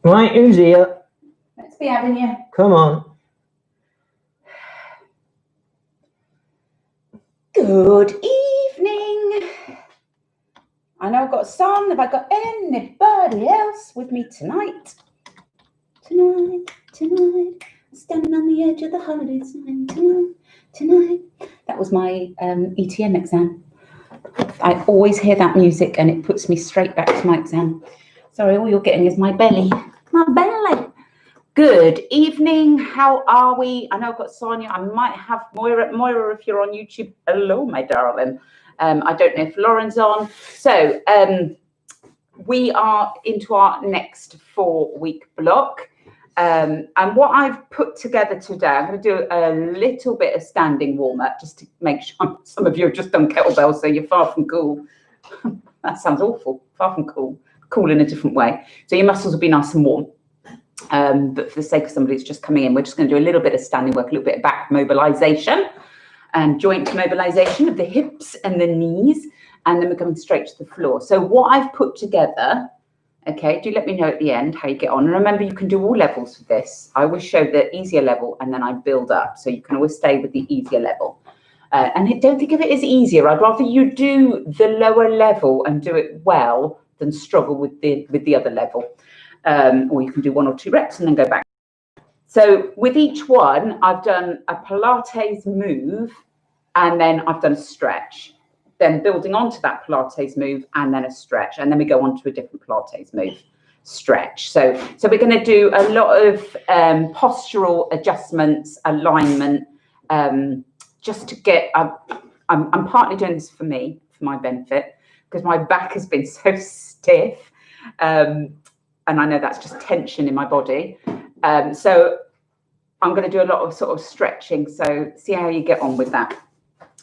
Right, who's here? Let's be having you. Come on. Good evening. I know I've got a song. Have I got anybody else with me tonight? Tonight, standing on the edge of the holiday sign. Tonight. That was my ETM exam. I always hear that music and it puts me straight back to my exam. Sorry, all you're getting is my belly. My belly. Good evening. How are we? I know I've got Sonia. I might have Moira. Moira, if you're on YouTube, hello, my darling. I don't know if Lauren's on. So we are into our next 4-week block. And what I've put together today, I'm going to do a little bit of standing warm-up just to make sure. Some of you have just done kettlebells, so you're far from cool. That sounds awful. Far from cool. Cool in a different way. So your muscles will be nice and warm. But for the sake of somebody who's just coming in, we're just going to do a little bit of standing work, a little bit of back mobilization and joint mobilization of the hips and the knees. And then we're coming straight to the floor. So what I've put together, okay, do let me know at the end how you get on. And remember, you can do all levels of this. I always show the easier level and then I build up. So you can always stay with the easier level. And don't think of it as easier. I'd rather you do the lower level and do it well than struggle with the other level. Or you can do 1 or 2 reps and then go back. So with each one, I've done a Pilates move and then I've done a stretch. Then building onto that Pilates move and then a stretch. And then we go on to a different Pilates move, stretch. So we're going to do a lot of postural adjustments, alignment, just to get, I'm partly doing this for me, for my benefit, because my back has been so stiff. And I know that's just tension in my body. So I'm going to do a lot of sort of stretching. So see how you get on with that.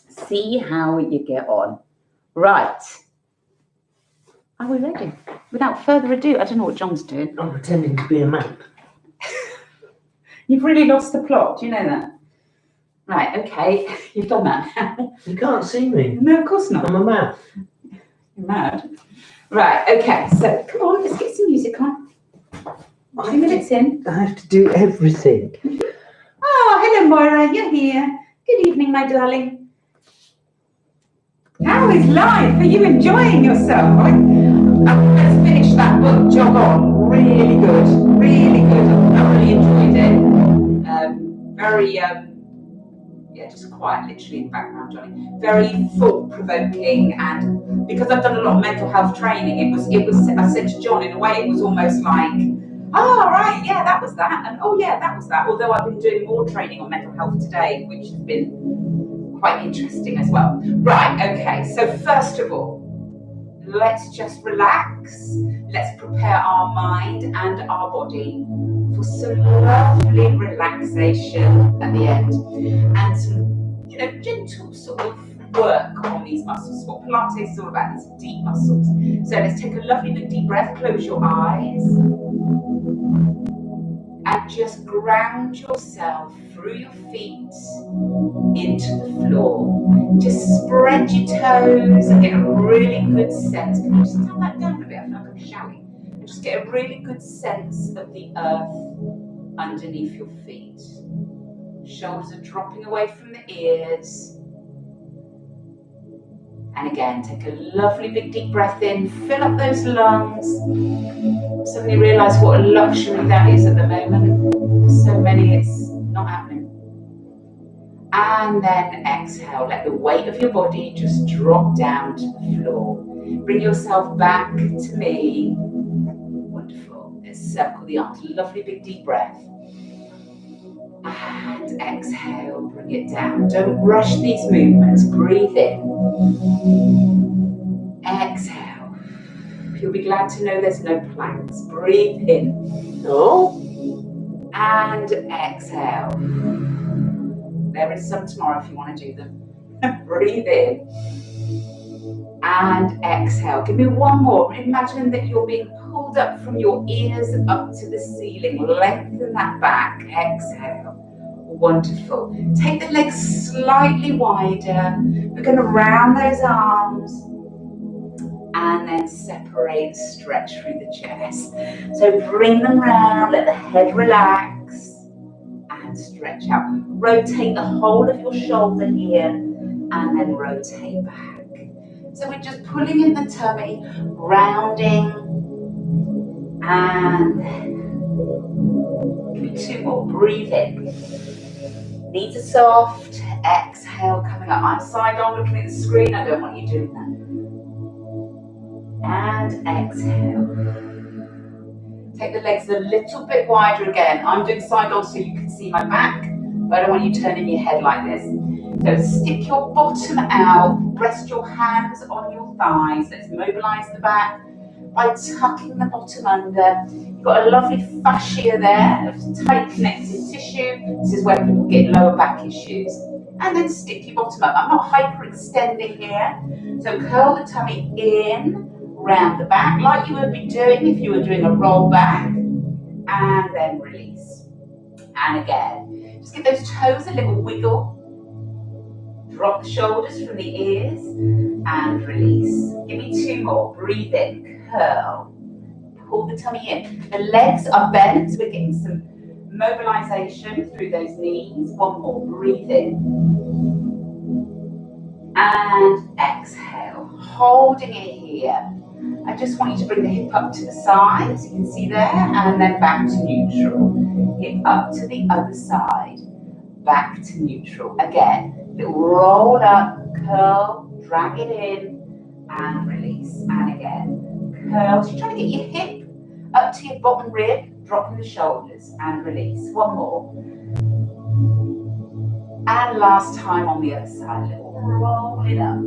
See how you get on. Right. Are we ready? Without further ado, I don't know what John's doing. I'm pretending to be a map. You've really lost the plot. Do you know that? Right, okay. You've done that now. You can't see me. No, of course not. I'm a map. You're mad. Right, okay. So come on, let's get some music on. 2 minutes in. I have to do everything. Oh, hello, Moira. You're here. Good evening, my darling. How is life? Are you enjoying yourself? Let's finish that book jog on. Really good. Really good. I really enjoyed it. Very, yeah, just quiet literally in the background, Johnny. Very thought-provoking, and because I've done a lot of mental health training, it was, I said to John, in a way, it was almost like, oh, right, yeah, that was that, and oh, yeah, that was that. Although I've been doing more training on mental health today, which has been quite interesting as well. Right, okay, so first of all, let's just relax. Let's prepare our mind and our body for some lovely relaxation at the end and some, gentle sort of work on these muscles. What Pilates is all about is deep muscles. So let's take a lovely big deep breath. Close your eyes. And just ground yourself through your feet into the floor. Just spread your toes and get a really good sense. Can you just turn that down a bit? I feel like I'm shouting. And just get a really good sense of the earth underneath your feet. Shoulders are dropping away from the ears. And again, take a lovely big deep breath in. Fill up those lungs. Suddenly realise what a luxury that is at the moment. For so many, it's not happening. And then exhale. Let the weight of your body just drop down to the floor. Bring yourself back to me. Wonderful. Let's circle the arms. Lovely big deep breath. And exhale. Bring it down. Don't rush these movements. Breathe in. Exhale. You'll be glad to know there's no planks. Breathe in. Oh. And exhale. There is some tomorrow if you want to do them. Breathe in. And exhale. Give me one more. Imagine that you're being pulled up from your ears up to the ceiling. Lengthen that back. Exhale. Wonderful. Take the legs slightly wider. We're going to round those arms. and then separate, stretch through the chest. So bring them round, let the head relax, and stretch out. Rotate the whole of your shoulder here, and then rotate back. So we're just pulling in the tummy, rounding, and give me 2 more. Breathe in. Knees are soft. Exhale, coming up. I'm side on looking at the screen. I don't want you doing that. And exhale. Take the legs a little bit wider again. I'm doing side on so you can see my back, but I don't want you turning your head like this. So stick your bottom out, rest your hands on your thighs. Let's mobilize the back by tucking the bottom under. You've got a lovely fascia there of tight connective tissue. This is where people get lower back issues. And then stick your bottom up. I'm not hyperextending here. So curl the tummy in, round the back, like you would be doing if you were doing a roll back. And then release. And again, just give those toes a little wiggle. Drop the shoulders from the ears and release. Give me 2 more. Breathe in, curl. Pull the tummy in. The legs are bent, so we're getting some mobilization through those knees. 1 more. Breathe in. And exhale. Holding it here. I just want you to bring the hip up to the side, so you can see there, and then back to neutral. Hip up to the other side. Back to neutral. Again. Little roll up, curl, drag it in, and release. And again, curl. So you're trying to get your hip up to your bottom rib, dropping the shoulders, and release. 1 more. And last time on the other side, little roll it up,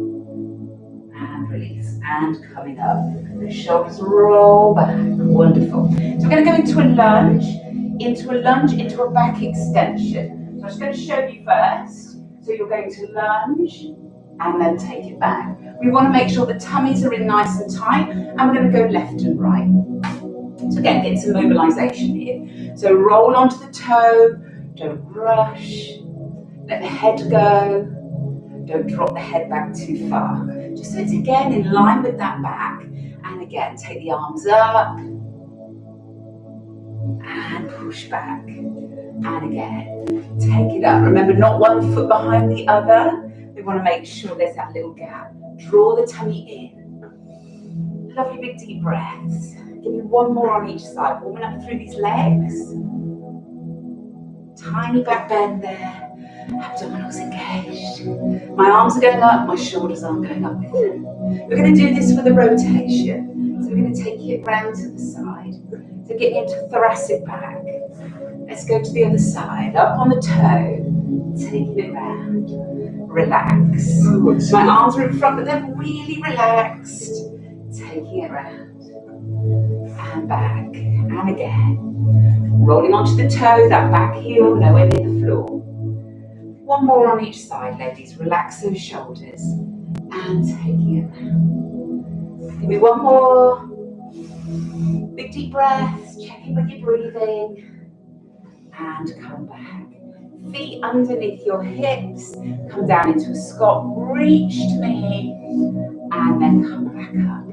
and release. And coming up, the shoulders roll back. Wonderful. So we're going to go into a lunge, into a back extension. So I'm just going to show you first. So you're going to lunge and then take it back. We want to make sure the tummies are in nice and tight, and we're going to go left and right. So again, get some mobilization here. So roll onto the toe, don't rush, let the head go, don't drop the head back too far. Just so it's again in line with that back, and again, take the arms up, and push back. And again, take it up. Remember, not one foot behind the other. We want to make sure there's that little gap. Draw the tummy in. Lovely big deep breaths. Give me 1 more on each side. Warming up through these legs. Tiny back bend there. Abdominals engaged. My arms are going up, my shoulders aren't going up with them. We're going to do this for the rotation. So we're going to take it round to the side. So get into thoracic back. Let's go to the other side. Up on the toe. Taking it round. Relax. My arms are in front, but they're really relaxed. Taking it round. And back. And again. Rolling onto the toe, that back heel, nowhere near the floor. 1 more on each side, ladies. Relax those shoulders. And taking it round. Give me 1 more. Big deep breaths. Check in with your breathing. And come back. Feet underneath your hips. Come down into a squat. Reach to me. And then come back up.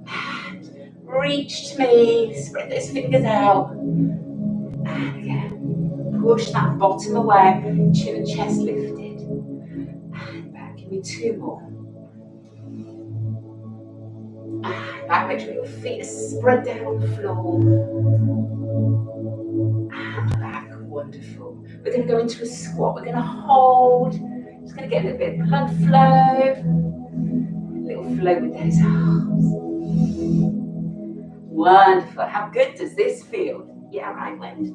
And reach to me. Spread those fingers out. And again. Push that bottom away. Chin and chest lifted. And back. Give me 2 more. And back. Make sure your feet are spread down on the floor. And back. Wonderful. We're going to go into a squat. We're going to hold. Just going to get a little bit of blood flow. A little flow with those arms. Wonderful. How good does this feel? Yeah, right, Wendy.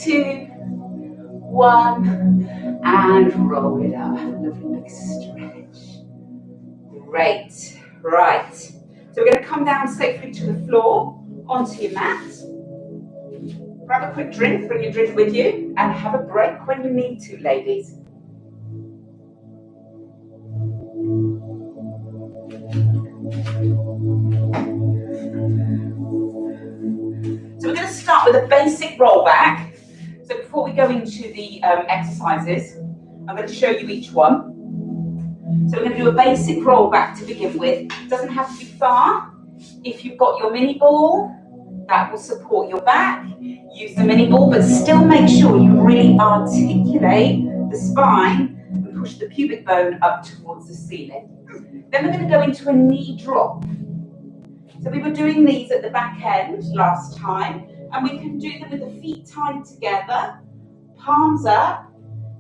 2, 1, and roll it up. Lovely big stretch. Great. Right. So we're going to come down safely to the floor, onto your mat. Grab a quick drink, bring your drink with you, and have a break when you need to, ladies. So we're going to start with a basic roll back. So before we go into the exercises, I'm going to show you each one. So we're going to do a basic roll back to begin with. It doesn't have to be far. If you've got your mini ball, that will support your back. Use the mini ball, but still make sure you really articulate the spine and push the pubic bone up towards the ceiling. Then we're going to go into a knee drop. So we were doing these at the back end last time, and we can do them with the feet tied together, palms up,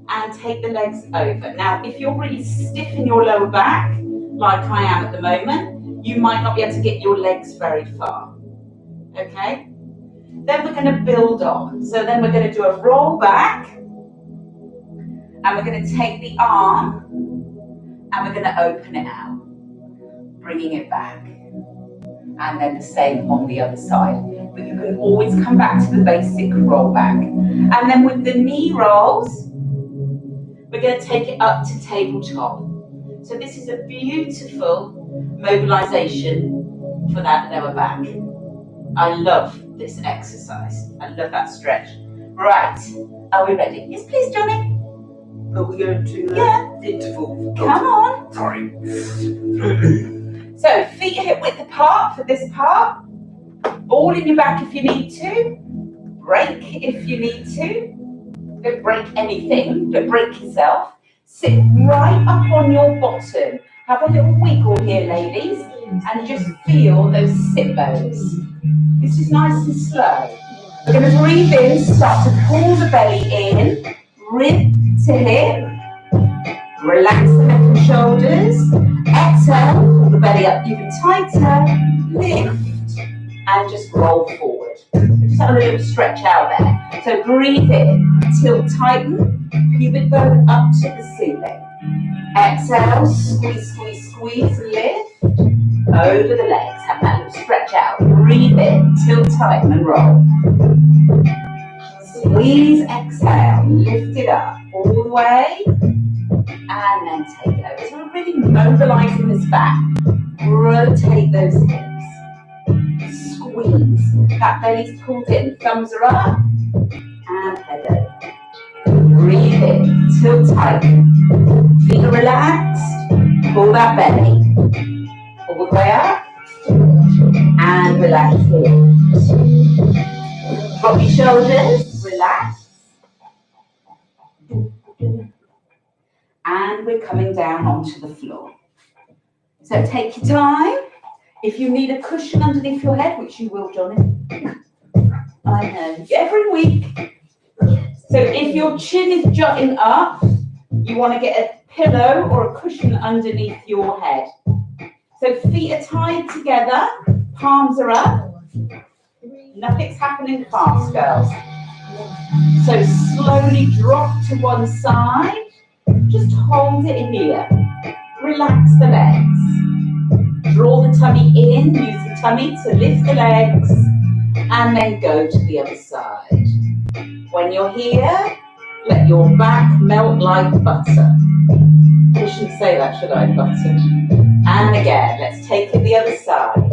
and take the legs over. Now, if you're really stiff in your lower back, like I am at the moment, you might not be able to get your legs very far, okay? Then we're going to build on. So then we're going to do a roll back, and we're going to take the arm, and we're going to open it out, bringing it back. And then the same on the other side. But you can always come back to the basic roll back. And then with the knee rolls, we're going to take it up to tabletop. So this is a beautiful mobilization for that lower back. I love this exercise. I love that stretch. Right, are we ready? Yes, please, Johnny. Are we going to interval? Come on. Sorry. So feet hip width apart for this part. Ball in your back if you need to. Break if you need to. Don't break anything. Don't break yourself. Sit right up on your bottom. Have a little wiggle here, ladies, and just feel those sit bones. This is nice and slow. We're going to breathe in, start to pull the belly in, rib to hip. Relax the neck and shoulders. Exhale, pull the belly up even tighter. Lift and just roll forward. Just have a little stretch out there. So breathe in, tilt, tighten, pubic bone up to the ceiling. Exhale, squeeze, squeeze, squeeze, lift over the legs. Have that little stretch out. Breathe in, tilt, tighten, and roll. Squeeze, exhale, lift it up all the way. And then take it over. So we're really mobilizing this back. Rotate those hips. Squeeze. That belly's pulled in. Thumbs are up. And head over. Breathe in. Tilt tight. Feet are relaxed. Pull that belly. All the way up. And relax here. Drop your shoulders. Relax. And we're coming down onto the floor. So take your time. If you need a cushion underneath your head, which you will, Johnny. I know. Every week. So if your chin is jutting up, you want to get a pillow or a cushion underneath your head. So feet are tied together, palms are up. Nothing's happening fast, girls. So slowly drop to one side. Just hold it here. Relax the legs. Draw the tummy in. Use the tummy to lift the legs. And then go to the other side. When you're here, let your back melt like butter. I shouldn't say that, should I? Butter. And again, let's take it the other side.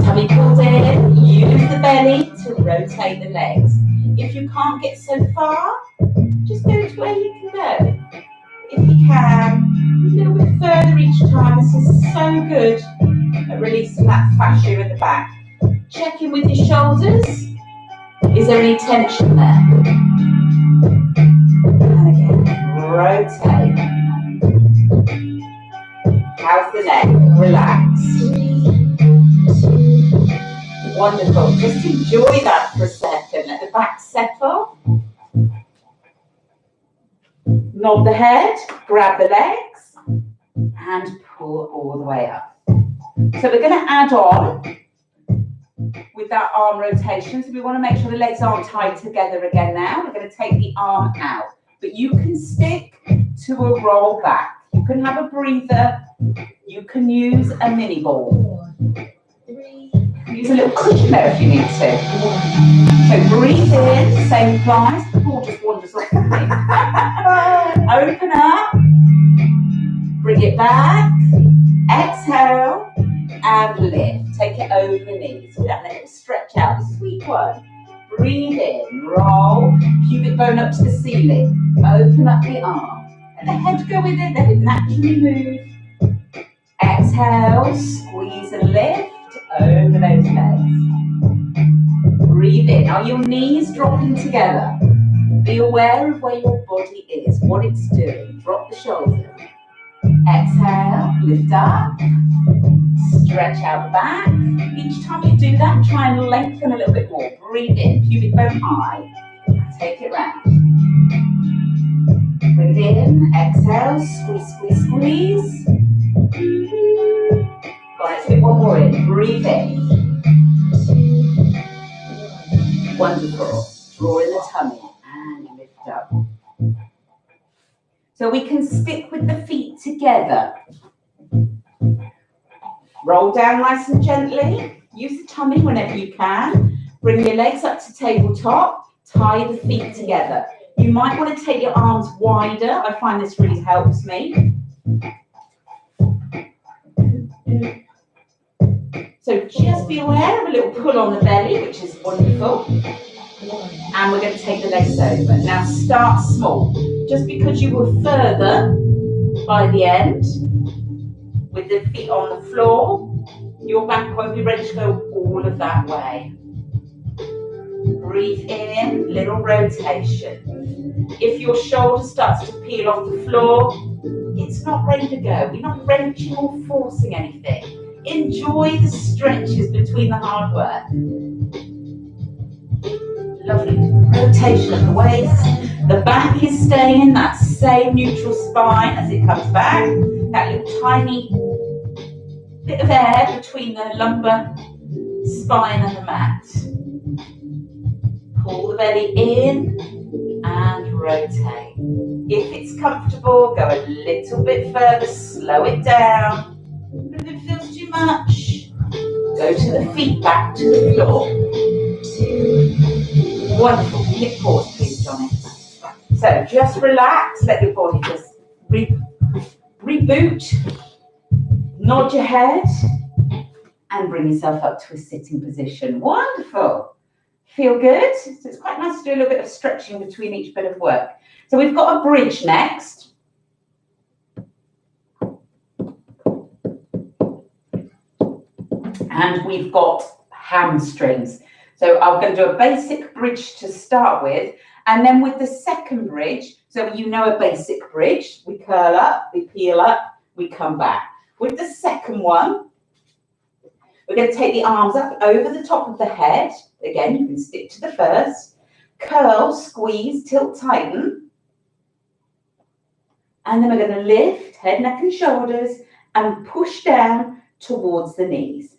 Tummy pulled in. Use the belly to rotate the legs. If you can't get so far, just go to where you can go. If you can, a little bit further each time. This is so good at releasing that fascia in the back. Check in with your shoulders. Is there any tension there? And again, rotate. How's the neck? Relaxed. Wonderful. Just enjoy that for a second. Let the back settle. Nod the head, grab the legs, and pull all the way up. So we're going to add on with that arm rotation. So we want to make sure the legs aren't tied together again now. We're going to take the arm out. But you can stick to a roll back. You can have a breather. You can use a mini ball. Use a little cushion there if you need to. So breathe in, same applies. The ball just wanders off the me. Open up. Bring it back. Exhale. And lift. Take it over the knees. With that little stretch out. Sweet one. Breathe in, roll, pubic bone up to the ceiling. Open up the arm. Let the head go with it, let it naturally move. Exhale, squeeze and lift over those legs. Breathe in. Are your knees dropping together? Be aware of where your body is, what it's doing. Drop the shoulders. Exhale, lift up. Stretch out the back. Each time you do that, try and lengthen a little bit more. Breathe in, pubic bone high. Take it round. Breathe in, exhale, squeeze, squeeze, squeeze. Let's get one more in. Breathe in. Wonderful. Draw in the tummy and lift up. So we can stick with the feet together. Roll down nice and gently. Use the tummy whenever you can. Bring your legs up to tabletop. Tie the feet together. You might want to take your arms wider. I find this really helps me. So just be aware of a little pull on the belly, which is wonderful. And we're going to take the legs over. Now start small. Just because you were further by the end, with the feet on the floor, your back won't be ready to go all of that way. Breathe in, little rotation. If your shoulder starts to peel off the floor, it's not ready to go. We're not wrenching or forcing anything. Enjoy the stretches between the hard work. Lovely rotation of the waist. The back is staying in that same neutral spine as it comes back. That little tiny bit of air between the lumbar spine and the mat. Pull the belly in and rotate. If it's comfortable, go a little bit further, slow it down. But if it feels too much, go to the feet back to the floor. Wonderful. Hip pause, please, Johnny. So just relax, let your body just reboot, nod your head, and bring yourself up to a sitting position. Wonderful. Feel good? So it's quite nice to do a little bit of stretching between each bit of work. So we've got a bridge next. And we've got hamstrings. So I'm going to do a basic bridge to start with. And then with the second bridge, so you know a basic bridge, we curl up, we peel up, we come back. With the second one, we're going to take the arms up over the top of the head. Again, you can stick to the first. Curl, squeeze, tilt, tighten. And then we're going to lift, head, neck and shoulders, and push down towards the knees.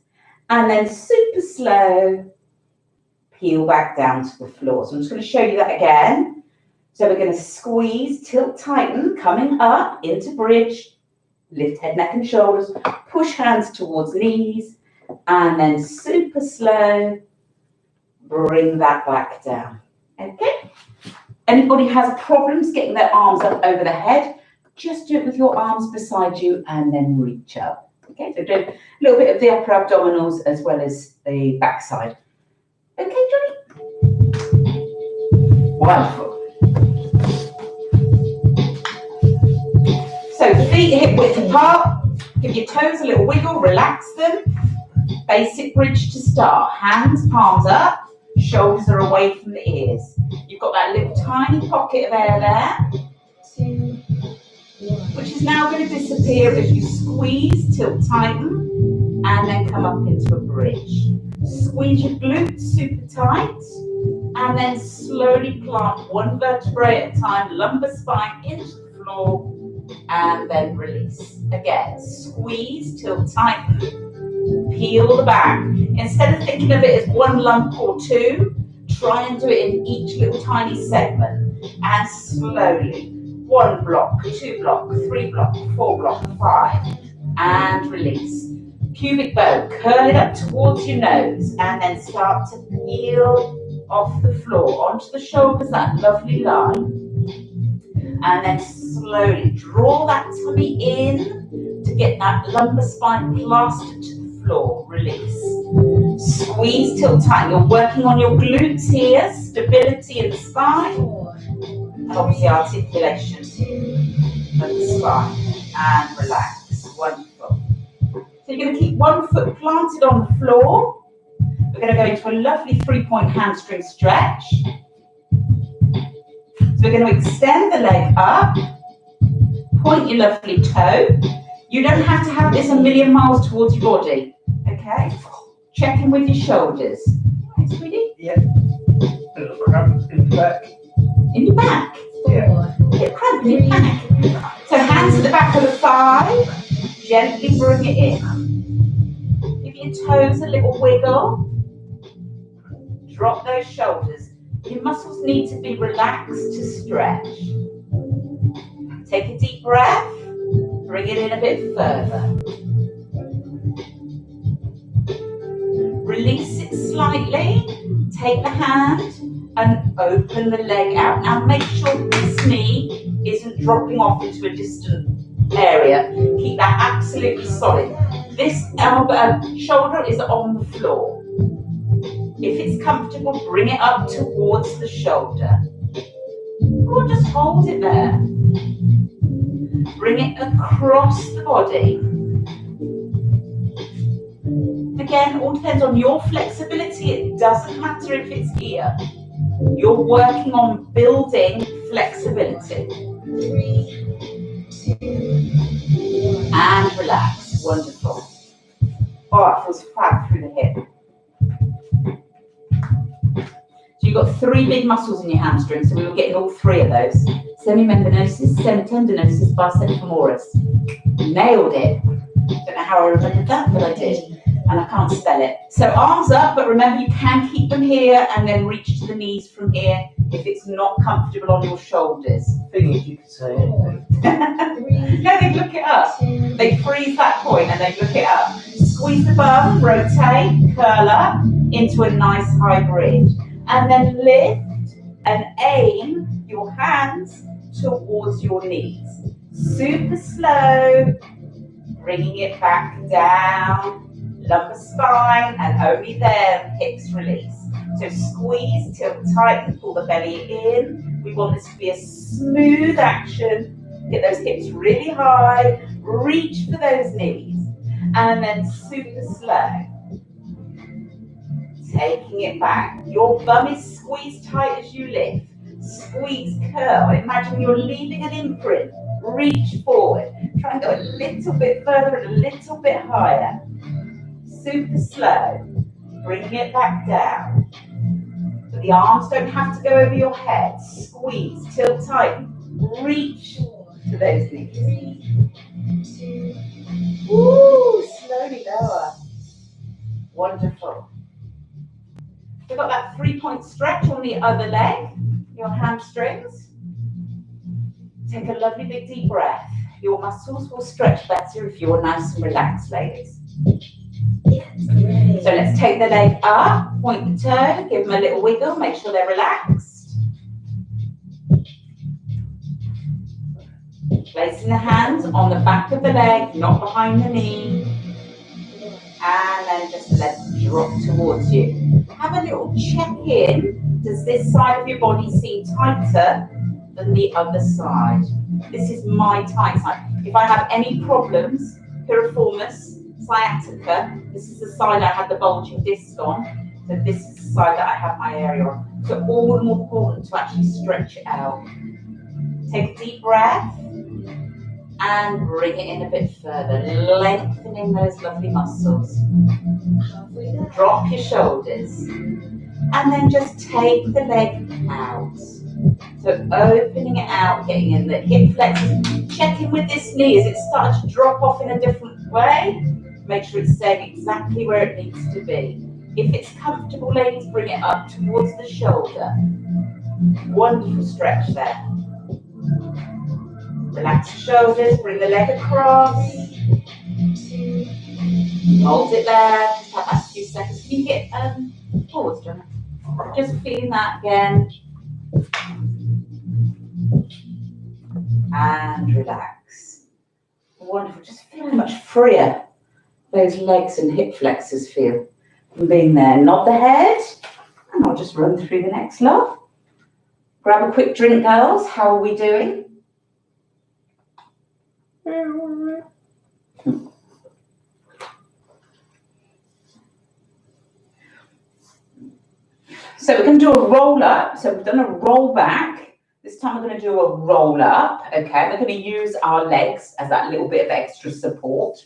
And then super slow, peel back down to the floor. So I'm just going to show you that again. So we're going to squeeze, tilt, tighten, coming up into bridge, lift head, neck and shoulders, push hands towards knees, and then super slow, bring that back down. Okay? Anybody has problems getting their arms up over the head, just do it with your arms beside you and then reach up. Okay, so do a little bit of the upper abdominals as well as the backside. Okay, Johnny? Wonderful. So feet hip width apart, give your toes a little wiggle, relax them. Basic bridge to start. Hands, palms up, shoulders are away from the ears. You've got that little tiny pocket of air there, which is now going to disappear as you squeeze, tilt, tighten, and then come up into a bridge. Squeeze your glutes super tight, and then slowly plant one vertebrae at a time, lumbar spine into the floor, and then release. Again, squeeze, tilt, tighten, peel the back. Instead of thinking of it as one lump or two, try and do it in each little tiny segment, and slowly, 1 block, 2 block, 3 block, 4 block, 5, and release. Pubic bone, curl it up towards your nose, and then start to peel off the floor onto the shoulders, that lovely line. And then slowly draw that tummy in to get that lumbar spine plastered to the floor. Release. Squeeze, tilt, tighten. You're working on your glutes here, stability in the spine, and obviously articulation of the spine. And relax. Wonderful. So you're going to keep one foot planted on the floor. We're going to go into a lovely 3-point hamstring stretch. So we're going to extend the leg up, point your lovely toe. You don't have to have this a million miles towards your body, okay? Check in with your shoulders. Right, sweetie? Yeah. A little cramp in the back. In your back? Yeah. Get cramp in your back. So hands at the back of the thigh, gently bring it in. Give your toes a little wiggle. Drop those shoulders. Your muscles need to be relaxed to stretch. Take a deep breath. Bring it in a bit further. Release it slightly. Take the hand and open the leg out. Now make sure this knee isn't dropping off into a distant area. Keep that absolutely solid. This shoulder is on the floor. If it's comfortable, bring it up towards the shoulder. Or just hold it there. Bring it across the body. Again, all depends on your flexibility. It doesn't matter if it's here. You're working on building flexibility. 3, 2, and relax. Wonderful. Oh, it feels fab through the hip. So you've got 3 big muscles in your hamstrings, so we were getting all 3 of those. Semimembranosus, semitendinosus, biceps femoris. Nailed it. Don't know how I remembered that, but I did. And I can't spell it. So arms up, but remember you can keep them here and then reach to the knees from here if it's not comfortable on your shoulders. Fingers, you could say anything. No, they look it up. They freeze that point and they look it up. Squeeze the bum, rotate, curl up into a nice high bridge. And then lift and aim your hands towards your knees. Super slow, bringing it back down. Lumbar spine, and only then hips release. So squeeze, tilt, tighten, pull the belly in. We want this to be a smooth action. Get those hips really high, reach for those knees, and then super slow. Taking it back. Your bum is squeezed tight as you lift. Squeeze, curl. Imagine you're leaving an imprint. Reach forward. Try and go a little bit further and a little bit higher. Super slow, bringing it back down. So the arms don't have to go over your head. Squeeze, tilt, tighten, reach to those knees. 3, 2, woo, slowly lower. Wonderful. We've got that 3-point stretch on the other leg, your hamstrings. Take a lovely big deep breath. Your muscles will stretch better if you're nice and relaxed, ladies. So let's take the leg up, point the toe, give them a little wiggle, make sure they're relaxed. Placing the hands on the back of the leg, not behind the knee. And then just let it drop towards you. Have a little check in. Does this side of your body seem tighter than the other side? This is my tight side. If I have any problems, piriformis, sciatica, this is the side I have the bulging disc on, so this is the side that I have my area on. So all the more important to actually stretch it out. Take a deep breath and bring it in a bit further, lengthening those lovely muscles. Drop your shoulders and then just take the leg out. So opening it out, getting in the hip flexors, checking with this knee. As it starts to drop off in a different way, make sure it's staying exactly where it needs to be. If it's comfortable, ladies, bring it up towards the shoulder. Wonderful stretch there. Relax the shoulders, bring the leg across. Hold it there, just have that 2 seconds. Can you hit pause, John? Just feeling that again. And relax. Wonderful, just feeling much freer. Those legs and hip flexors feel Being there, nod the head, and I'll just run through the next lot. Grab a quick drink, girls. How are we doing? So we're going to do a roll up. So we've done a roll back. This time we're going to do a roll up. Okay, we're going to use our legs as that little bit of extra support.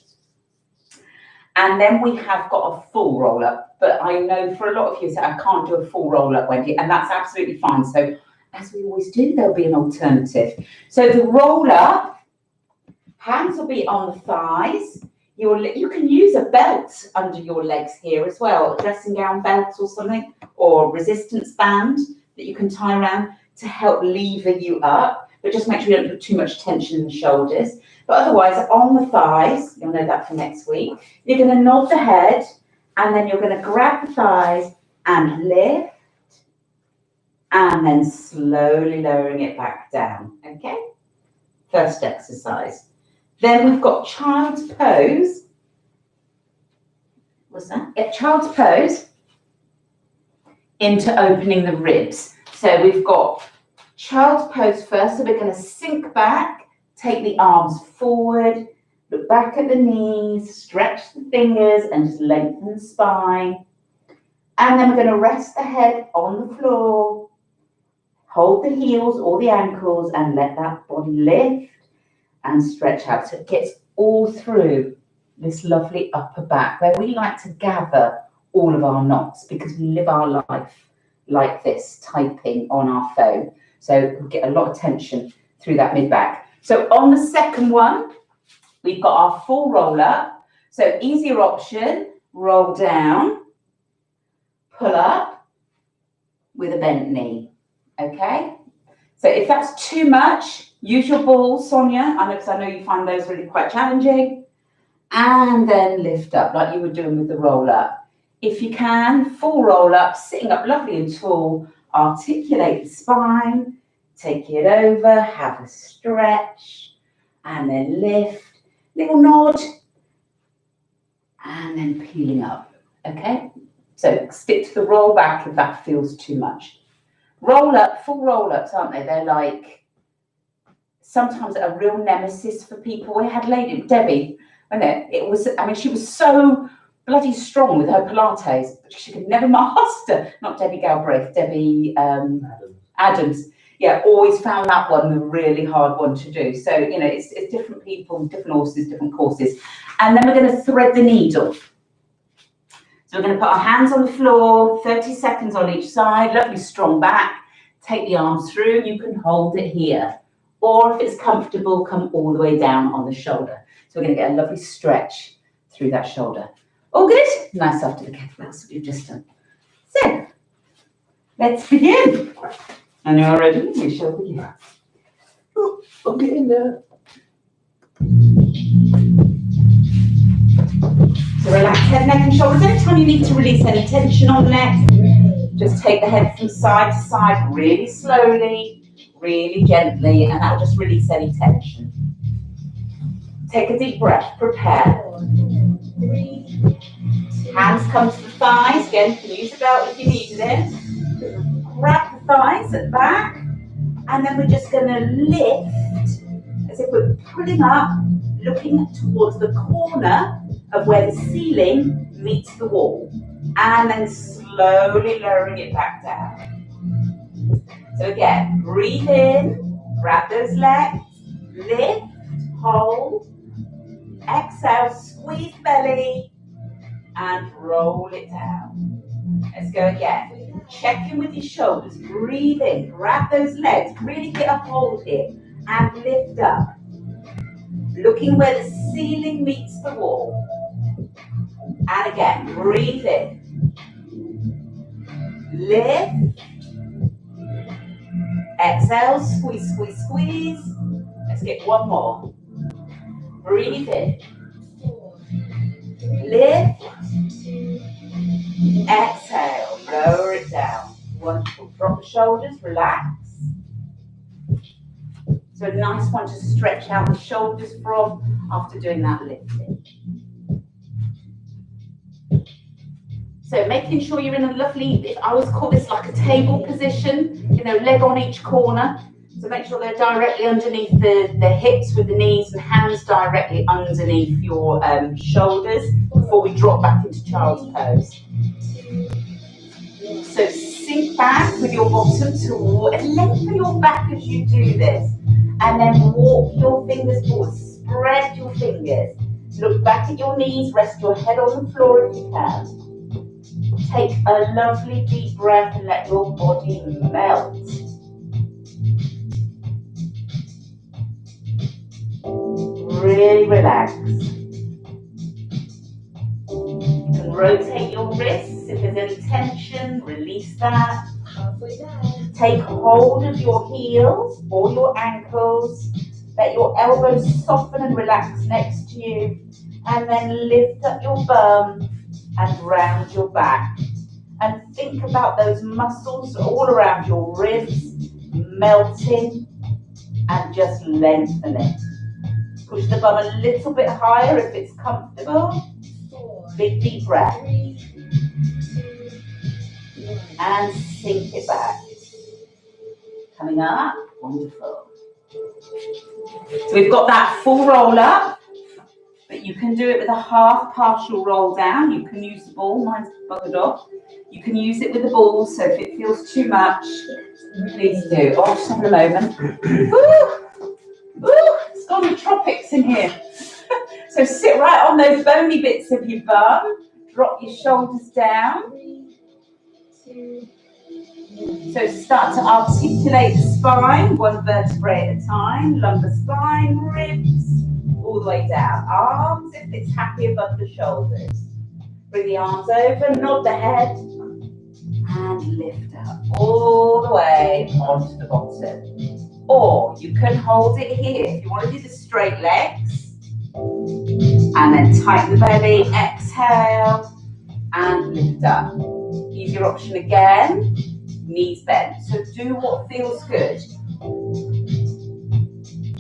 And then we have got a full roll up. But I know for a lot of you, I can't do a full roll up, Wendy, and that's absolutely fine. So as we always do, there'll be an alternative. So the roll up, hands will be on the thighs. You can use a belt under your legs here as well, a dressing gown belt or something, or resistance band that you can tie around to help lever you up. But just make sure you don't put too much tension in the shoulders. But otherwise, on the thighs, you'll know that for next week, you're going to nod the head, and then you're going to grab the thighs and lift, and then slowly lowering it back down, okay? First exercise. Then we've got child's pose. What's that? Yeah, child's pose into opening the ribs. So we've got child's pose first. So we're going to sink back, take the arms forward, look back at the knees, stretch the fingers, and just lengthen the spine. And then we're going to rest the head on the floor, hold the heels or the ankles, and let that body lift and stretch out. So it gets all through this lovely upper back where we like to gather all of our knots because we live our life like this, typing on our phone. So we get a lot of tension through that mid back. So on the second one, we've got our full roll up. So easier option, roll down, pull up with a bent knee, okay? So if that's too much, use your balls, Sonia, because I know you find those really quite challenging. And then lift up like you were doing with the roll up. If you can, full roll up, sitting up lovely and tall, articulate the spine, take it over, have a stretch, and then lift, little nod, and then peeling up, okay? So stick to the roll back if that feels too much. Roll up, full roll ups, aren't they? They're like sometimes a real nemesis for people. We had Lady Debbie, wasn't it? It was, I mean, she was so bloody strong with her Pilates, but she could never master, not Debbie Galbraith, Debbie Adams. Yeah, always found that one the really hard one to do. So, you know, it's different people, different horses, different courses. And then we're going to thread the needle. So we're going to put our hands on the floor, 30 seconds on each side, lovely strong back. Take the arms through, you can hold it here. Or if it's comfortable, come all the way down on the shoulder. So we're going to get a lovely stretch through that shoulder. All good? Nice after the kettlebells we've just done. So, let's begin. And you're ready? We shall begin. Oh, I'm getting there. So relax head, neck and shoulders. Anytime you need to release any tension on the neck, just take the head from side to side really slowly, really gently, and that'll just release any tension. Take a deep breath, prepare. 3, hands come to the thighs. Again, you can use a belt if you needed it. Grab the thighs at the back, and then we're just going to lift as if we're pulling up, looking towards the corner of where the ceiling meets the wall, and then slowly lowering it back down. So again, breathe in, grab those legs, lift, hold, exhale, squeeze belly, and roll it down. Let's go again. Check in with your shoulders, breathe in, grab those legs, really get a hold here, and lift up. Looking where the ceiling meets the wall. And again, breathe in. Lift. Exhale, squeeze, squeeze, squeeze. Let's get one more. Breathe in. Lift. Exhale, lower it down. Wonderful. Drop the shoulders, relax. So a nice one to stretch out the shoulders from after doing that lifting. So making sure you're in a lovely, I always call this like a table position, you know, leg on each corner. So make sure they're directly underneath the hips with the knees and hands directly underneath your shoulders before we drop back into child's pose. So sink back with your bottom toward and lengthen your back as you do this. And then walk your fingers forward, spread your fingers. Look back at your knees, rest your head on the floor if you can. Take a lovely deep breath and let your body melt. Really relax. You can rotate your wrists. If there's any tension, release that. Take hold of your heels or your ankles. Let your elbows soften and relax next to you. And then lift up your bum and round your back. And think about those muscles all around your ribs melting and just lengthening. Push the bum a little bit higher if it's comfortable. Big deep breath. And sink it back. Coming up, wonderful. So we've got that full roll up, but you can do it with a half partial roll down. You can use the ball, mine's buggered off. You can use it with the ball, so if it feels too much, please do. Oh, just have a moment. Woo! Woo! It's gone the tropics in here. So sit right on those bony bits of your bum. Drop your shoulders down. So start to articulate the spine, one vertebrae at a time. Lumbar spine, ribs, all the way down. Arms, if it's happy, above the shoulders. Bring the arms over, nod the head, and lift up all the way onto the bottom. Or you can hold it here. If you want to do the straight legs, and then tighten the belly, exhale, and lift up. Easier option again, knees bent. So do what feels good.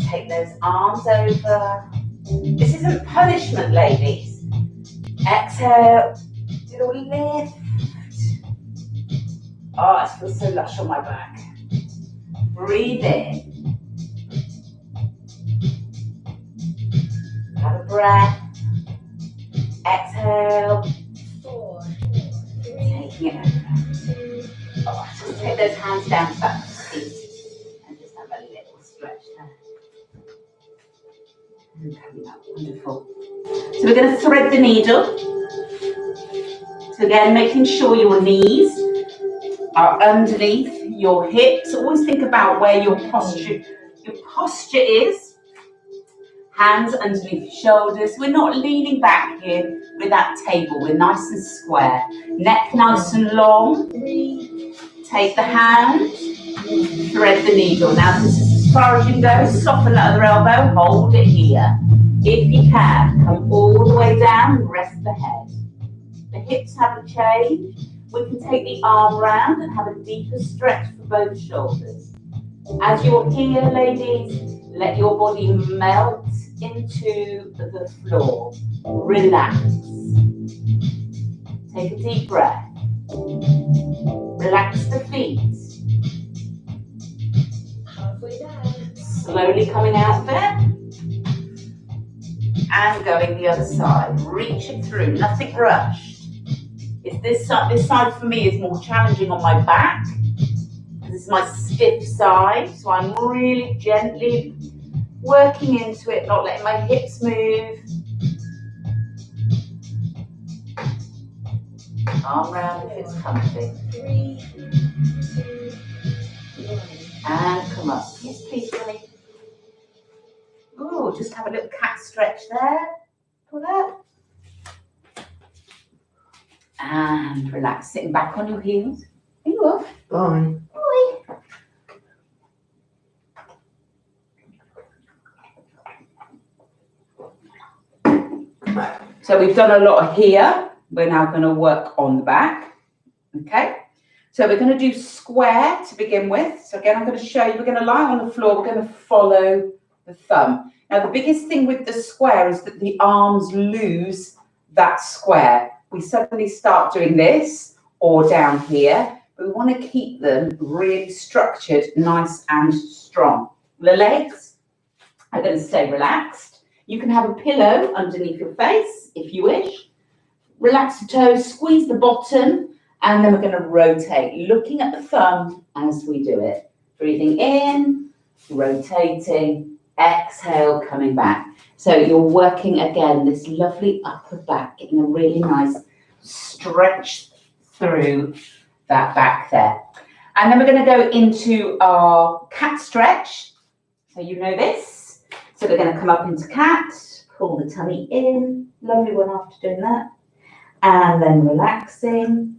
Take those arms over. This isn't punishment, ladies. Exhale, do a lift. Oh, it feels so lush on my back. Breathe in. Have a breath. Exhale. 4, 3, Taking it over. Oh, just take those hands down to back to the feet and just have a little stretch there. And coming up, wonderful. So we're going to thread the needle. So again, making sure your knees are underneath your hips. Always think about where your posture is. Hands underneath your shoulders. We're not leaning back here with that table. We're nice and square. Neck nice and long. 3, Take the hand, thread the needle. Now this is as far as you can go. Soften the other elbow. Hold it here. If you can, come all the way down and rest the head. The hips haven't changed. We can take the arm round and have a deeper stretch for both shoulders. As you're here, ladies, let your body melt into the floor. Relax. Take a deep breath. Relax the feet. halfway down. Slowly coming out there. And going the other side. Reach it through, nothing rushed. This side for me is more challenging on my back. This is my stiff side, so I'm really gently working into it, not letting my hips move. Arm round if it's comfy. 3, 2, 1. And come up. Yes, please, Willie. Ooh, just have a little cat stretch there. Pull up. And relax, sitting back on your heels. There you are. Bye. Oi. So we've done a lot here. We're now going to work on the back. Okay. So we're going to do square to begin with. So again, I'm going to show you, we're going to lie on the floor. We're going to follow the thumb. Now, the biggest thing with the square is that the arms lose that square. we suddenly start doing this or down here, but we want to keep them really structured, nice and strong. The legs are going to stay relaxed. You can have a pillow underneath your face if you wish. Relax the toes, squeeze the bottom, and then we're going to rotate, looking at the thumb as we do it. Breathing in, rotating, exhale, coming back. So you're working again this lovely upper back, getting a really nice stretch through that back there. And then we're going to go into our cat stretch. So you know this. So we're going to come up into cat, pull the tummy in, lovely one after doing that. And then relaxing.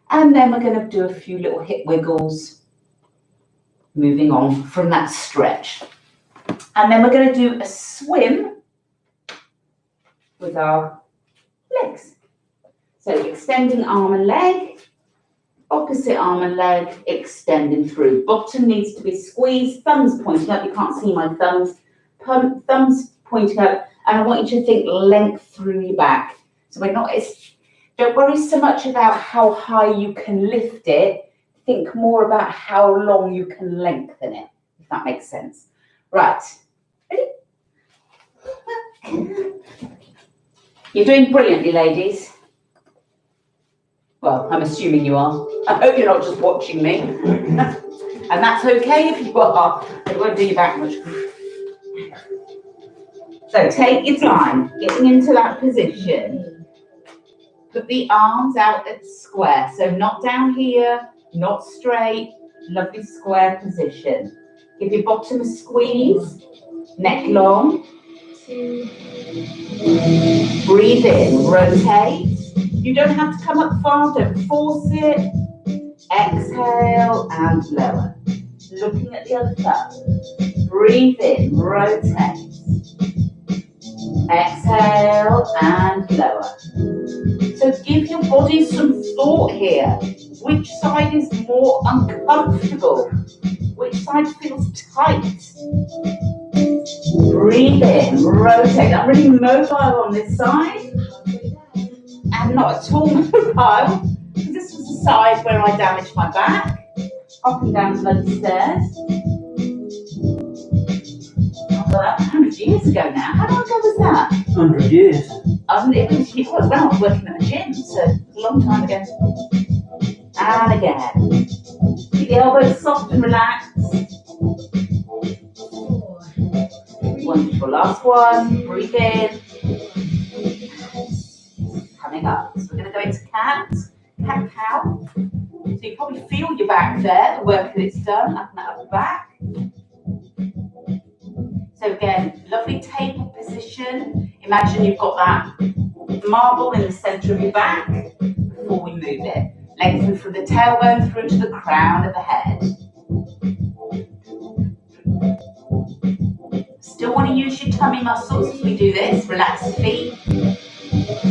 And then we're going to do a few little hip wiggles, moving on from that stretch. And then we're going to do a swim with our legs. So extending arm and leg, opposite arm and leg, extending through. Bottom needs to be squeezed, thumbs pointing up. You can't see my thumbs. Thumbs pointing up. And I want you to think length through your back. So we're not, don't worry so much about how high you can lift it. Think more about how long you can lengthen it, if that makes sense. Right. Ready? You're doing brilliantly, ladies. Well, I'm assuming you are. I hope you're not just watching me. And that's okay if you are. It won't do you back much. So take your time, getting into that position. Put the arms out at square. So not down here, not straight, lovely square position. Give your bottom a squeeze, neck long. Breathe in, rotate. You don't have to come up far, don't force it. Exhale and lower. Looking at the other thumb. Breathe in, rotate. Exhale and lower. So give your body some thought here. Which side is more uncomfortable? Which side feels tight? Breathe in, rotate. I'm really mobile on this side. And not at all mobile. This was the side where I damaged my back. Up and down bloody stairs. Well, that was 100 years ago now. How long ago was that? 100 years. It was when I was working at the gym, so a long time ago. And again. Keep the elbows soft and relaxed. Wonderful. Last one. Breathe in. Coming up. So we're going to go into cat, cat-cow. So you probably feel your back there, the work that it's done, up and that upper back. So again, lovely table position. Imagine you've got that marble in the centre of your back before we move it. Lengthen from the tailbone through to the crown of the head. Still want to use your tummy muscles as we do this. Relax the feet.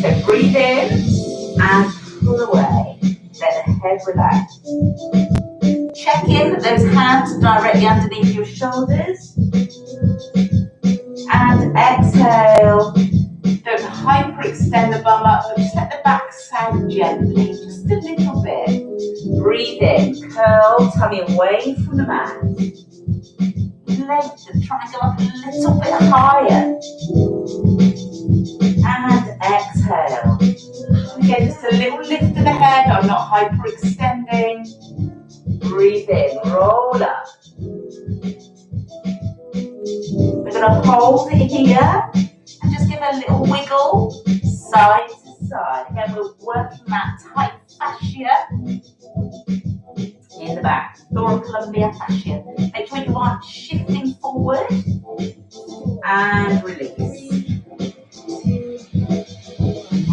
So breathe in and pull away. Let the head relax. Check in that those hands are directly underneath your shoulders. And exhale. Don't hyperextend the bum up, but just let the back sag gently, just a little bit. Breathe in, curl tummy away from the mat. Lengthen, try and go up a little bit higher. And exhale. Again, just a little lift of the head, I'm not hyperextending. Breathe in, roll up. We're going to hold it here and just give a little wiggle side to side. Again, we're working that tight fascia in the back, thoracolumbar fascia. Make sure you aren't shifting forward and release.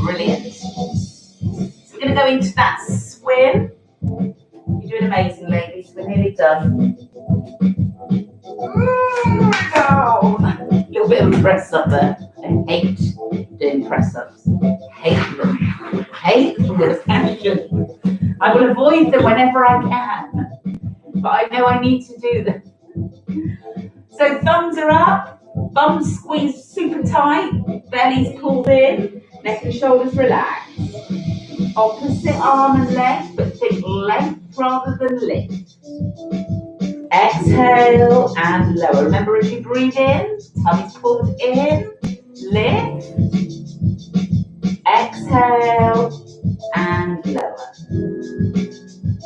Brilliant. So we're going to go into that swim. You're doing amazing, ladies. We're nearly done. Down. A little bit of press up there. I hate doing press ups. Hate them. Hate them with a passion. I will avoid them whenever I can. But I know I need to do them. So thumbs are up, bums squeezed super tight, belly's pulled in, neck and shoulders relaxed. Opposite arm and leg, but think length rather than lift. Exhale and lower. Remember, as you breathe in, tummy's pulled in, lift. Exhale and lower.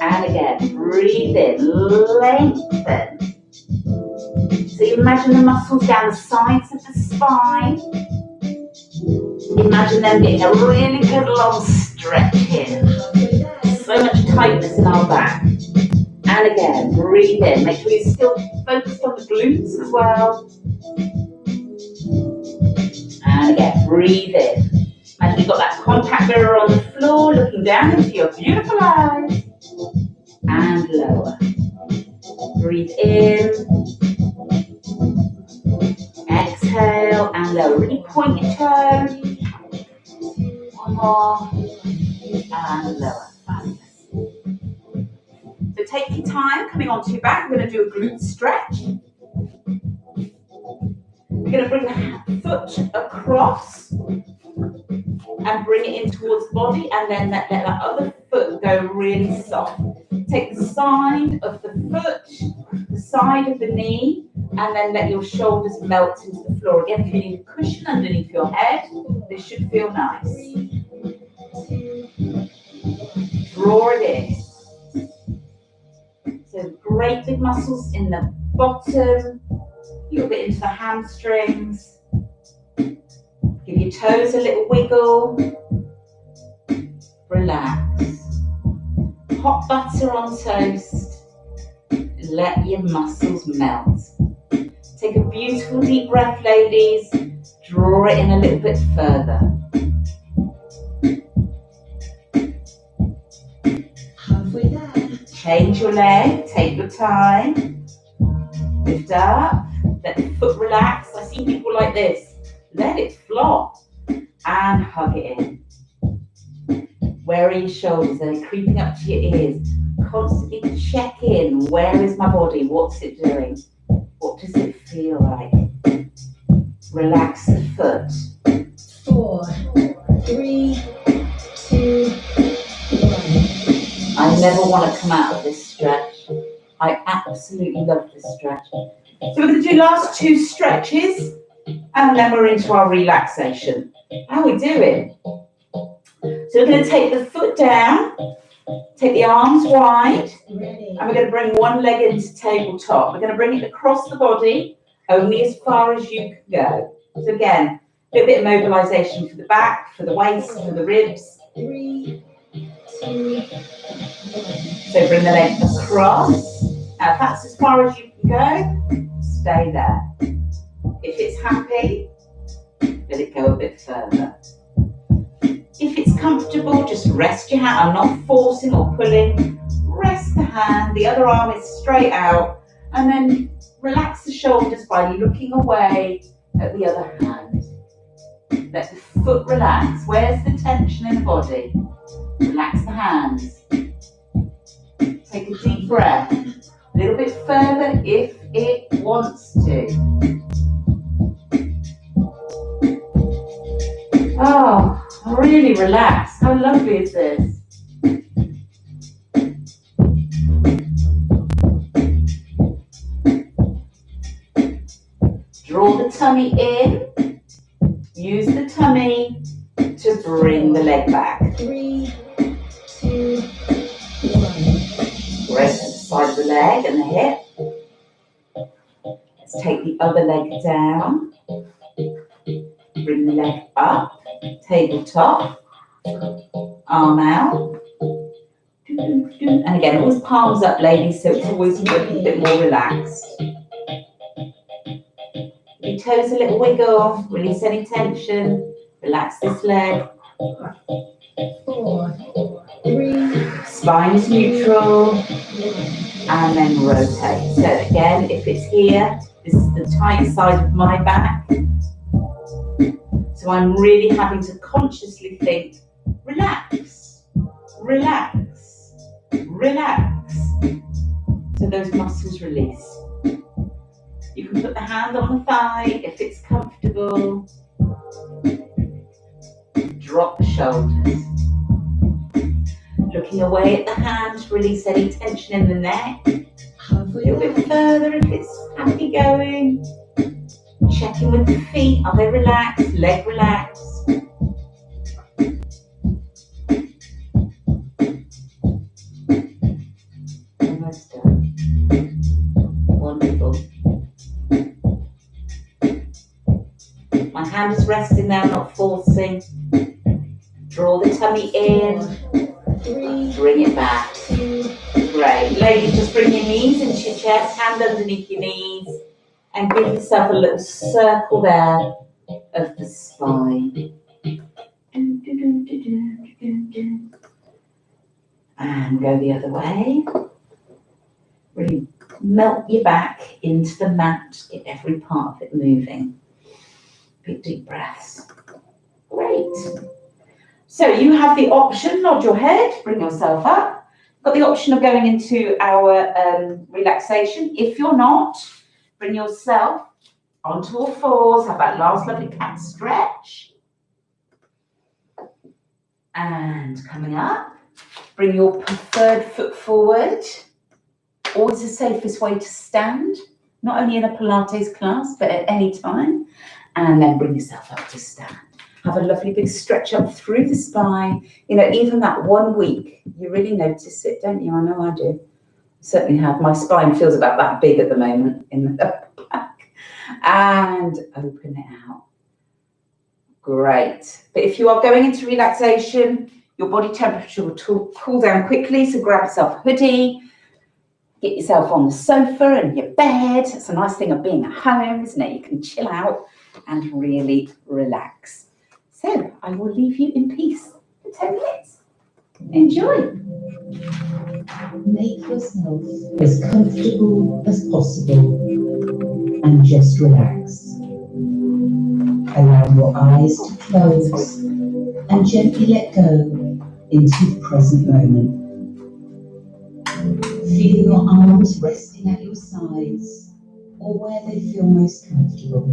And again, breathe in, lengthen. So you imagine the muscles down the sides of the spine. Imagine them getting a really good long stretch here. So much tightness in our back. And again, breathe in. Make sure you're still focused on the glutes as well. And again, breathe in. Imagine you've got that contact mirror on the floor, looking down into your beautiful eyes. And lower. Breathe in. Exhale and lower. Really point your toe. One more. And lower. Fabulous. So take your time coming onto your back. We're going to do a glute stretch. We're going to bring the foot across and bring it in towards the body, and then let that other foot go really soft. Take the side of the foot, the side of the knee, and then let your shoulders melt into the floor. Again, if you need a cushion underneath your head, this should feel nice. Draw it in. So great big muscles in the bottom, a little bit into the hamstrings. Give your toes a little wiggle. Relax. Hot butter on toast. Let your muscles melt. Take a beautiful deep breath, ladies. Draw it in a little bit further. Halfway there. Change your leg. Take your time. Lift up. Let the foot relax. I see people like this. Let it flop and hug it in. Where are your shoulders? Are they creeping up to your ears? Constantly check in. Where is my body? What's it doing? What does it feel like? Relax the foot. 4, 3, 2, 1. I never want to come out of this stretch. I absolutely love this stretch. So we're going to do last 2 stretches. And then we're into our relaxation. How are we doing? So we're going to take the foot down, take the arms wide, Ready. and we're going to bring one leg into tabletop. We're going to bring it across the body, only as far as you can go. So again, a little bit of mobilization for the back, for the waist, for the ribs. 3, 2, 1. So bring the leg across. Now if that's as far as you can go, stay there. If it's happy, let it go a bit further. If it's comfortable, just rest your hand. I'm not forcing or pulling. Rest the hand, the other arm is straight out, and then relax the shoulders by looking away at the other hand. Let the foot relax. Where's the tension in the body? Relax the hands. Take a deep breath. A little bit further if it wants to. Oh, really relaxed. How lovely is this? Draw the tummy in. Use the tummy to bring the leg back. 3, 2, 1. Great, at the side of the leg and the hip. Let's take the other leg down. Bring the leg up. Tabletop, arm out, and again, always palms up, ladies, so it's always a bit more relaxed. Your toes a little wiggle, release any tension, relax this leg. 4, 3, Spine is neutral, and then rotate. So again, if it's here, this is the tight side of my back. So I'm really having to consciously think, relax, relax, relax. So those muscles release. You can put the hand on the thigh if it's comfortable. Drop the shoulders. Looking away at the hand, release any tension in the neck. A little bit further if it's happy going. Checking with the feet, are they relaxed? Leg relaxed. Almost done. Wonderful. My hand is resting now, not forcing. Draw the tummy in. 3, Bring it back. 2, Great. Ladies, just bring your knees into your chest, hand underneath your knees, and give yourself a little circle there of the spine. And go the other way. Really melt your back into the mat, get every part of it moving. Big deep breaths. Great. So you have the option, nod your head, bring yourself up. Got the option of going into our relaxation. If you're not, bring yourself onto all fours. Have that last lovely cat stretch. And coming up, bring your preferred foot forward. Always the safest way to stand, not only in a Pilates class, but at any time. And then bring yourself up to stand. Have a lovely big stretch up through the spine. You know, even that 1 week, you really notice it, don't you? I know I do. I certainly have. My spine feels about that big at the moment in the back. And open it out. Great. But if you are going into relaxation, your body temperature will cool down quickly. So grab yourself a hoodie. Get yourself on the sofa and your bed. It's a nice thing of being at home, isn't it? You can chill out and really relax. So I will leave you in peace for 10 minutes. Enjoy. Make yourself as comfortable as possible and just relax. Allow your eyes to close and gently let go into the present moment. Feel your arms resting at your sides or where they feel most comfortable.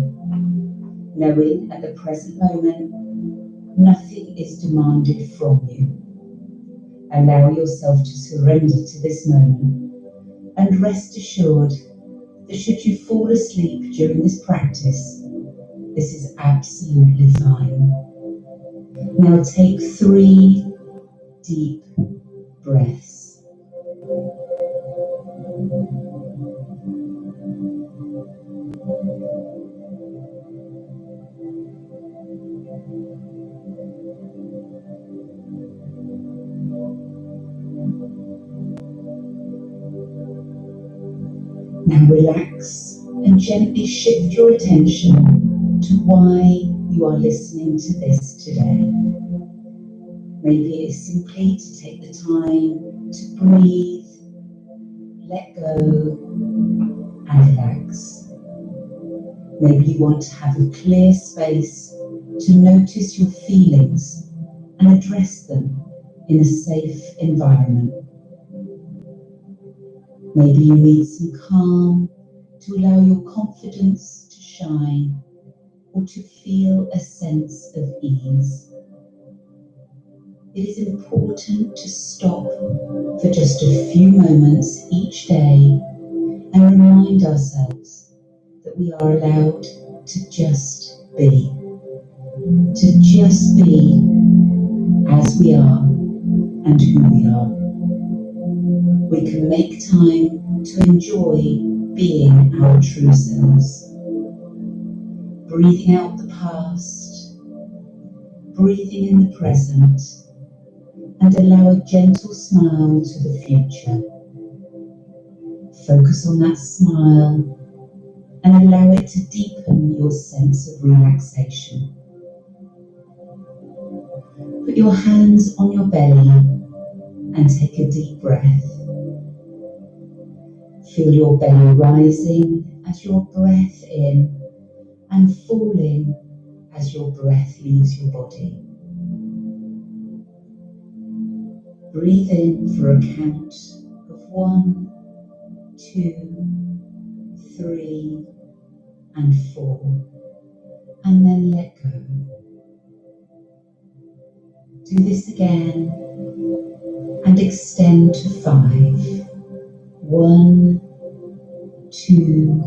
Knowing at the present moment, nothing is demanded from you. Allow yourself to surrender to this moment and rest assured that should you fall asleep during this practice, this is absolutely fine. Now take 3 deep breaths. Now relax and gently shift your attention to why you are listening to this today. Maybe it is simply to take the time to breathe, let go, and relax. Maybe you want to have a clear space to notice your feelings and address them in a safe environment. Maybe you need some calm to allow your confidence to shine or to feel a sense of ease. It is important to stop for just a few moments each day and remind ourselves that we are allowed to just be. To just be as we are and who we are. We can make time to enjoy being our true selves. Breathing out the past, breathing in the present, and allow a gentle smile to the future. Focus on that smile and allow it to deepen your sense of relaxation. Put your hands on your belly and take a deep breath. Feel your belly rising as your breath in and falling as your breath leaves your body. Breathe in for a count of 1, 2, 3, and 4, and then let go. Do this again and and extend to 5. 1, 2,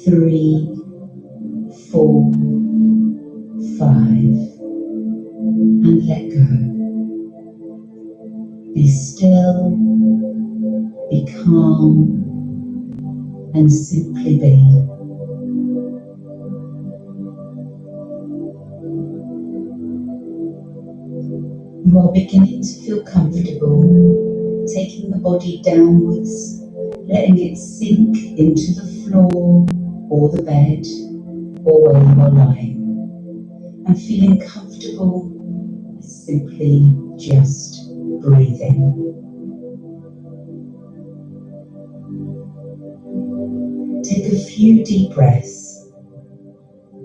3, 4, 5, and let go. Be still, be calm, and simply be. You are beginning to feel comfortable, taking the body downwards, letting it sink into the floor or the bed or where you are lying, and feeling comfortable simply just breathing. Take a few deep breaths.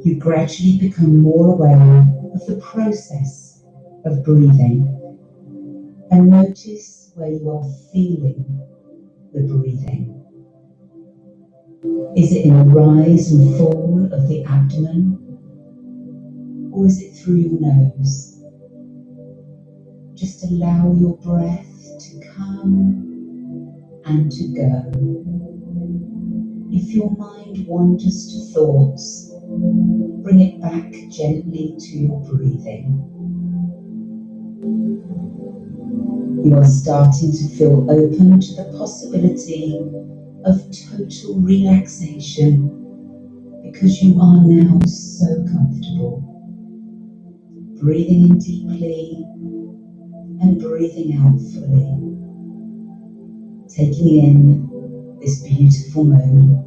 You gradually become more aware of the process of breathing, and notice where you are feeling the breathing. Is it in the rise and fall of the abdomen, or is it through your nose? Just allow your breath to come and to go. If your mind wanders to thoughts, bring it back gently to your breathing. You are starting to feel open to the possibility of total relaxation because you are now so comfortable. Breathing in deeply and breathing out fully. Taking in this beautiful moment.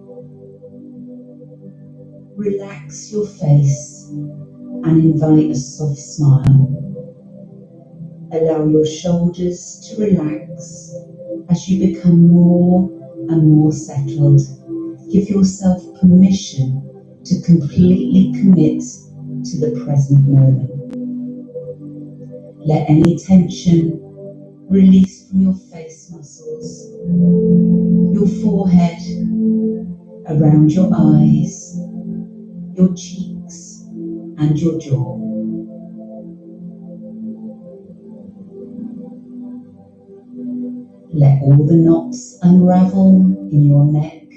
Relax your face and invite a soft smile. Allow your shoulders to relax as you become more and more settled. Give yourself permission to completely commit to the present moment. Let any tension release from your face muscles, your forehead, around your eyes, your cheeks, and your jaw. Let all the knots unravel in your neck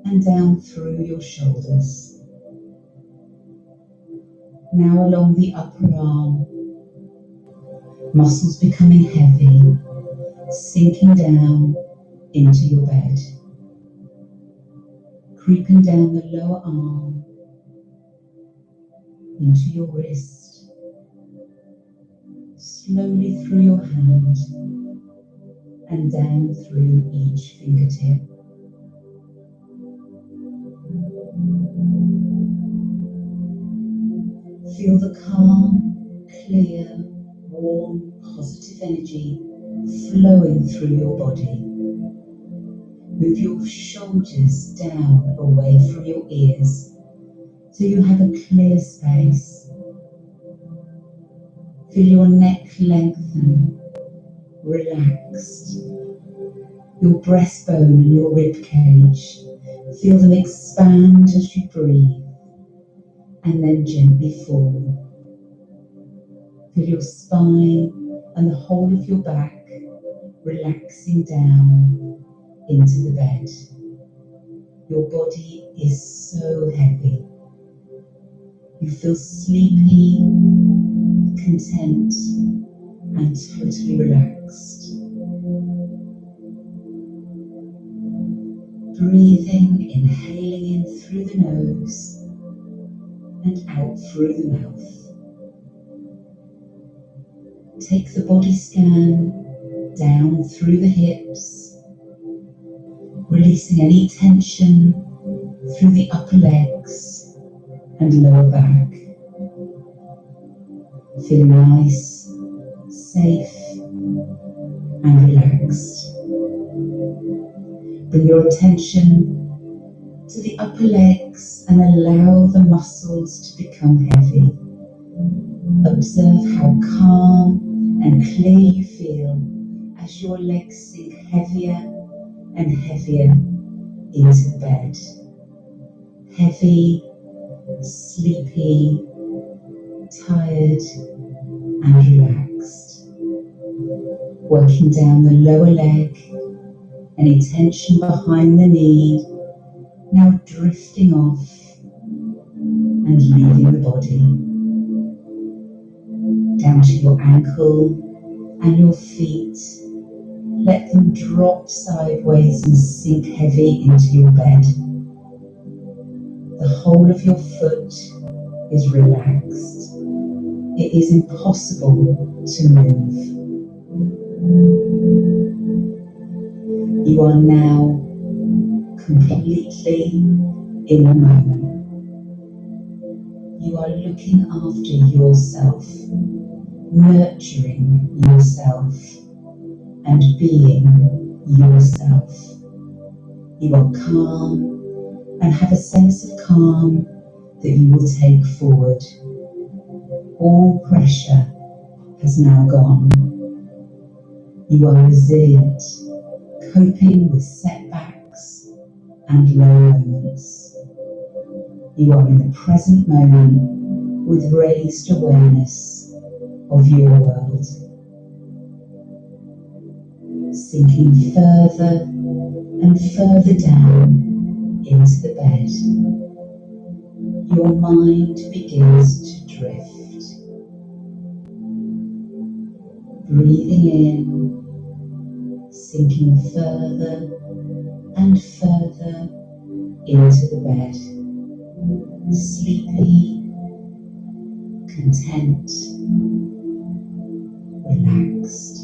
and down through your shoulders. Now along the upper arm, muscles becoming heavy, sinking down into your bed. Creeping down the lower arm, into your wrist, slowly through your hand, and down through each fingertip. Feel the calm, clear, warm, positive energy flowing through your body. Move your shoulders down away from your ears so you have a clear space. Feel your neck lengthen, relaxed. Your breastbone and your rib cage, feel them expand as you breathe and then gently fall. Feel your spine and the whole of your back relaxing down into the bed. Your body is so heavy. You feel sleepy, content, and totally relaxed. Breathing, inhaling in through the nose and out through the mouth. Take the body scan down through the hips, releasing any tension through the upper legs and lower back. Feeling nice, safe, and relaxed. Bring your attention to the upper legs and allow the muscles to become heavy. Observe how calm and clear you feel as your legs sink heavier and heavier into the bed. Heavy, sleepy, tired, and relaxed. working down the lower leg, any tension behind the knee, now drifting off and leaving the body. Down to your ankle and your feet. Let them drop sideways and sink heavy into your bed. The whole of your foot is relaxed. It is impossible to move. You are now completely in the moment. You are looking after yourself, nurturing yourself, and being yourself. You are calm and have a sense of calm that you will take forward. All pressure has now gone. You are resilient, coping with setbacks and low moments. You are in the present moment with raised awareness of your world. Sinking further and further down into the bed, your mind begins to drift. Breathing in, sinking further and further into the bed, sleepy, content, relaxed.